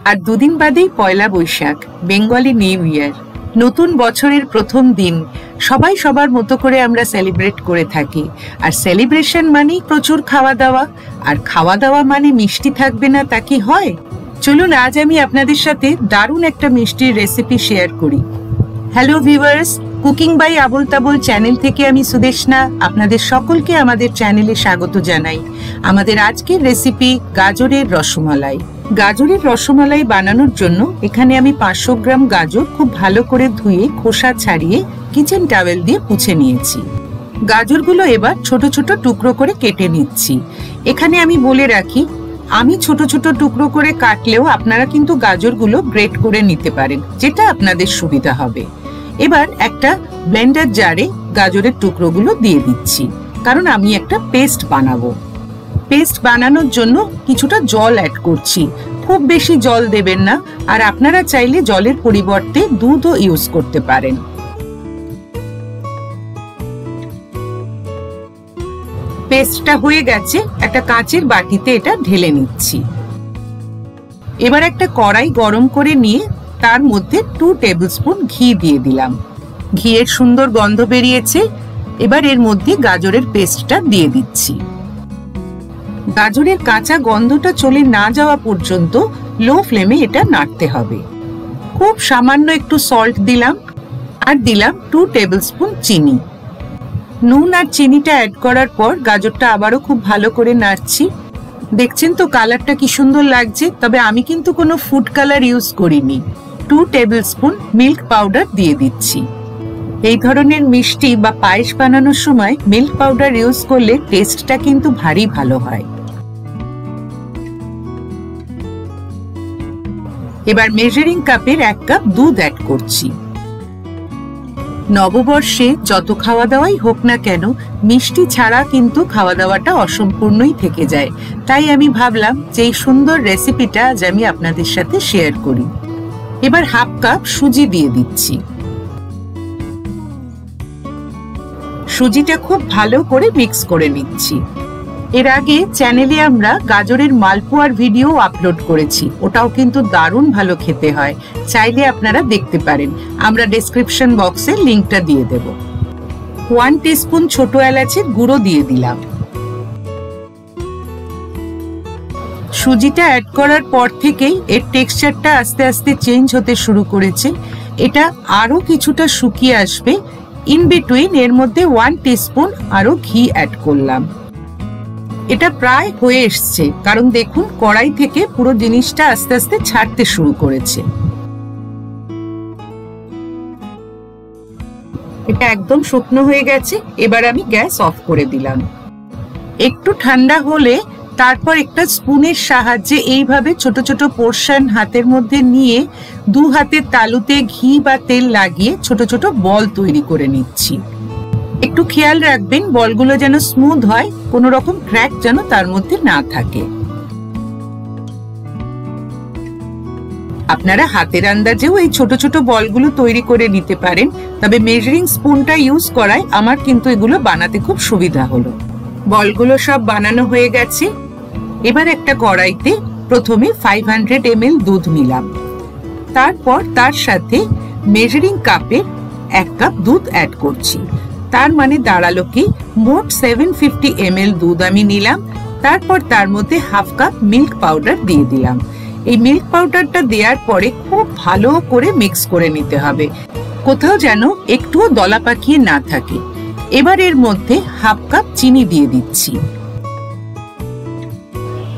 আর দুদিন বাদেই পয়লা Boishakh, Bengali new year, নতুন বছরের প্রথম দিন। সবাই সবার মতো করে আমরা সেলিব্রেট করে থাকি। আর সেলিব্রেশন মানেই প্রচুর খাওয়া দাওয়া, আর খাওয়া দাওয়া মানে মিষ্টি থাকবে না তা কি হয়? চলুন আজ আমি আপনাদের সাথে দারুণ একটা মিষ্টির রেসিপি শেয়ার করি। Hello viewers, cooking by Abul Tabul channel থেকে আমি সুদেশনা আপনাদের সকলকে আমাদের চ্যানেলে স্বাগত জানাই। আমাদের আজকের রেসিপি গাজরের রসমালাই। গাজরের রসমালাই বানানোর জন্য এখানে আমি 500 গ্রাম গাজর খুব ভালো করে ধুয়ে খোসা ছাড়িয়ে কিচেন টাওয়েল দিয়ে মুছে নিয়েছি। গাজরগুলো এবার ছোট ছোট টুকরো করে কেটে নিচ্ছি। এখানে আমি বলে রাখি, আমি ছোট ছোট টুকরো করে কাটলেও আপনারা কিন্তু গাজরগুলো গ্রেট করে নিতে পারেন, যেটা আপনাদের সুবিধা হবে। এবার একটা ব্লেন্ডার জারে গাজরের টুকরোগুলো দিয়ে দিচ্ছি, কারণ আমি একটা পেস্ট বানাবো। পেস্ট বানানোর জন্য কিছুটা জল অ্যাড করছি। খুব বেশি জল দেবেন না, আর আপনারা চাইলে জলের পরিবর্তে দুধও ইউজ করতে পারেন। পেস্টটা হয়ে গেছে, একটা কাঁচের বাটিতে এটা ঢেলে নিচ্ছি। এবার একটা কড়াই গরম করে নিয়ে তার মধ্যে 2 টেবিলস্পুন ঘি দিয়ে দিলাম। ঘিয়ের সুন্দর গন্ধ বেরিয়েছে। এবার এর মধ্যে গাজরের পেস্টটা দিয়ে দিচ্ছি। গাজরের কাঁচা গন্ধটা চলে না যাওয়া পর্যন্ত লো ফ্লেমে এটা নাড়তে হবে। খুব সামান্য একটু সল্ট দিলাম, আর দিলাম 2 টেবিলস্পুন চিনি। নুন আর চিনিটা অ্যাড করার পর গাজরটা আবারও খুব ভালো করে নাড়ছি। দেখছেন তো কালারটা কি সুন্দর লাগছে। তবে আমি কিন্তু কোনো ফুড কালার ইউজ করিনি। 2 টেবিলস্পুন মিল্ক পাউডার দিয়ে দিচ্ছি। এই ধরনের মিষ্টি বা পায়েস বানানোর সময় মিল্ক পাউডার ইউজ করলে টেস্টটা কিন্তু ভারী ভালো হয়। এবার মেজারিং কাপের 1 কাপ দুধ অ্যাড করছি। নববর্ষে যত খাওয়া দাওয়াই হোক না কেন, মিষ্টি ছাড়া কিন্তু খাওয়া দাওয়াটা অসম্পূর্ণই থেকে যায়। তাই আমি ভাবলাম যে এই সুন্দর রেসিপিটা আজ আমি আপনাদের সাথে শেয়ার করি। এবার 1/2 কাপ সুজি দিয়ে দিচ্ছি। সুজিটা খুব ভালো করে মিক্স করে নিচ্ছি। এর আগে চ্যানেলে আমরা গাজরের মালপোয়ার ভিডিও আপলোড করেছি, ওটাও কিন্তু দারুণ ভালো খেতে হয়। চাইলে আপনারা দেখতে পারেন, আমরা ডেসক্রিপশন বক্সে লিংকটা দিয়ে দেব। 1 টিস্পুন ছোট এলাচের গুঁড়ো দিয়ে দিলাম। সুজিটা অ্যাড করার পর থেকেই এর টেক্সচারটা আস্তে আস্তে চেঞ্জ হতে শুরু করেছে। এটা আরো কিছুটা শুকিয়ে আসবে। ইন বিটুইন এর মধ্যে 1 টিস্পুন আরো ঘি অ্যাড করলাম। এটা প্রায় হয়ে এসছে, কারণ দেখুন কড়াই থেকে পুরো জিনিসটা আস্তে আস্তে ছাড়তে শুরু করেছে। এটা একদম শুকনো হয়ে গেছে। এবার আমি গ্যাস অফ করে দিলাম। একটু ঠান্ডা হলে তারপর একটা স্পুনের সাহায্যে এইভাবে ছোট ছোট পোর্শন হাতের মধ্যে নিয়ে 2 হাতের তালুতে ঘি বা তেল লাগিয়ে ছোট ছোট বল তৈরি করে নিচ্ছি। একটু খেয়াল রাখবেন বলগুলো যেন স্মুথ হয়, কোনো রকম ক্র্যাক যেন তার মধ্যে না থাকে। আপনারা হাতের আন্দাজেও এই ছোট ছোট বলগুলো তৈরি করে নিতে পারেন, তবে মেজারিং স্পুনটা ইউজ করায় আমার কিন্তু এগুলো বানাতে খুব সুবিধা হলো। বলগুলো সব বানানো হয়ে গেছে। এবার একটা কড়াইতে প্রথমে 500 ml দুধ নিলাম। তারপর তার সাথে মেজারিং কাপের 1 কাপ দুধ অ্যাড করছি। তার মানে দাঁড়ালো কি মোট 750 ml দুধ আমি নিলাম। তারপর তার মধ্যে 1/2 কাপ মিল্ক পাউডার দিয়ে দিলাম। এই মিল্ক পাউডারটা দেওয়ার পরে খুব ভালো করে মিক্স করে নিতে হবে, কোথাও যেন একটুও দলা পাকিয়ে না থাকে। এবার এর মধ্যে 1/2 কাপ চিনি দিয়ে দিচ্ছি।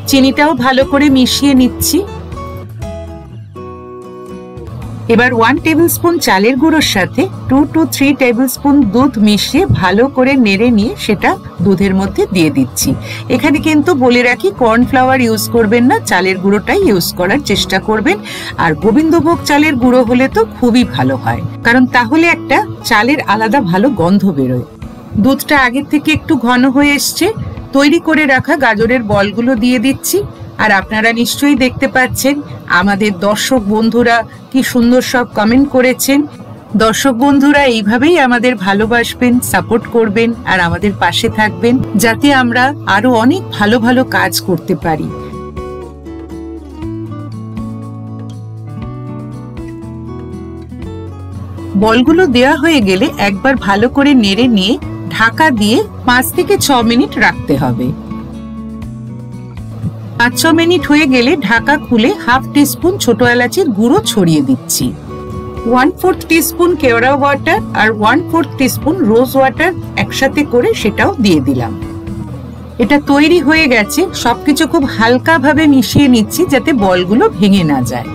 চিনিটাও ভালো করে মিশিয়ে নিচ্ছি। এবার 1 টেবিলস্পুন চালের গুঁড়োর সাথে 2 to 3 টেবিলস্পুন দুধ মিশিয়ে ভালো করে নেড়ে নিয়ে সেটা দুধের মধ্যে দিয়ে দিচ্ছি। এখানে কিন্তু বলে রাখি কর্নফ্লাওয়ার ইউজ করবেন না, চালের গুঁড়োটাই ইউজ করার চেষ্টা করবেন। আর গোবিন্দভোগ চালের গুঁড়ো হলে তো খুবই ভালো হয়, কারণ তাহলে একটা চালের আলাদা ভালো গন্ধ বেরোয়। দুধটা আগের থেকে একটু ঘন হয়ে এসছে। তৈরি করে রাখা গাজরের বলগুলো দিয়ে দিচ্ছি। আর আপনারা নিশ্চয়ই দেখতে পাচ্ছেন আমাদের দর্শক বন্ধুরা কি সুন্দর সব কমেন্ট করেছেন। দর্শক বন্ধুরা এইভাবেই আমাদের ভালোবাসবেন, সাপোর্ট করবেন আর আমাদের পাশে থাকবেন, যাতে আমরা আরো অনেক ভালো ভালো কাজ করতে পারি। বলগুলো দেওয়া হয়ে গেলে একবার ভালো করে নেড়ে নিয়ে ঢাকা দিয়ে 5 থেকে 6 মিনিট রাখতে হবে। 5-6 মিনিট হয়ে গেলে ঢাকা খুলে হাফ টিস্পুন ছোট এলাচের গুঁড়ো ছড়িয়ে দিচ্ছি। 1/4 টিস্পুন কেওড়া ওয়াটার আর 1/4 টিস্পুন রোজ ওয়াটার একসাথে করে সেটাও দিয়ে দিলাম। এটা তৈরি হয়ে গেছে। সবকিছু খুব হালকা ভাবে মিশিয়ে নিচ্ছি যাতে বলগুলো ভেঙে না যায়।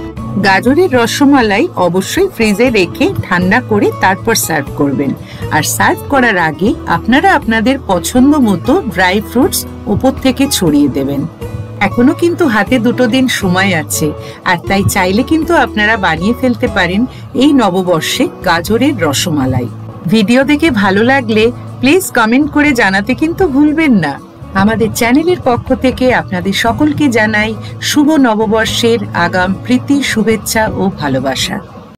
গাজরের রসমালাই অবশ্যই ফ্রিজে রেখে ঠান্ডা করে তারপর সার্ভ করবেন। আর সার্ভ করার আগে আপনারা আপনাদের পছন্দ মতো ড্রাই ফ্রুটস উপর থেকে ছড়িয়ে দেবেন। এখনো কিন্তু হাতে 2 দিন সময় আছে, আর তাই চাইলে কিন্তু আপনারা বানিয়ে ফেলতে পারেন এই নববর্ষে গাজরের রসমালাই। ভিডিও দেখে ভালো লাগলে প্লিজ কমেন্ট করে জানাতে কিন্তু ভুলবেন না। আমাদের চ্যানেলের পক্ষ থেকে আপনাদের সকলকে জানাই শুভ নববর্ষের আগাম প্রীতি, শুভেচ্ছা ও ভালোবাসা।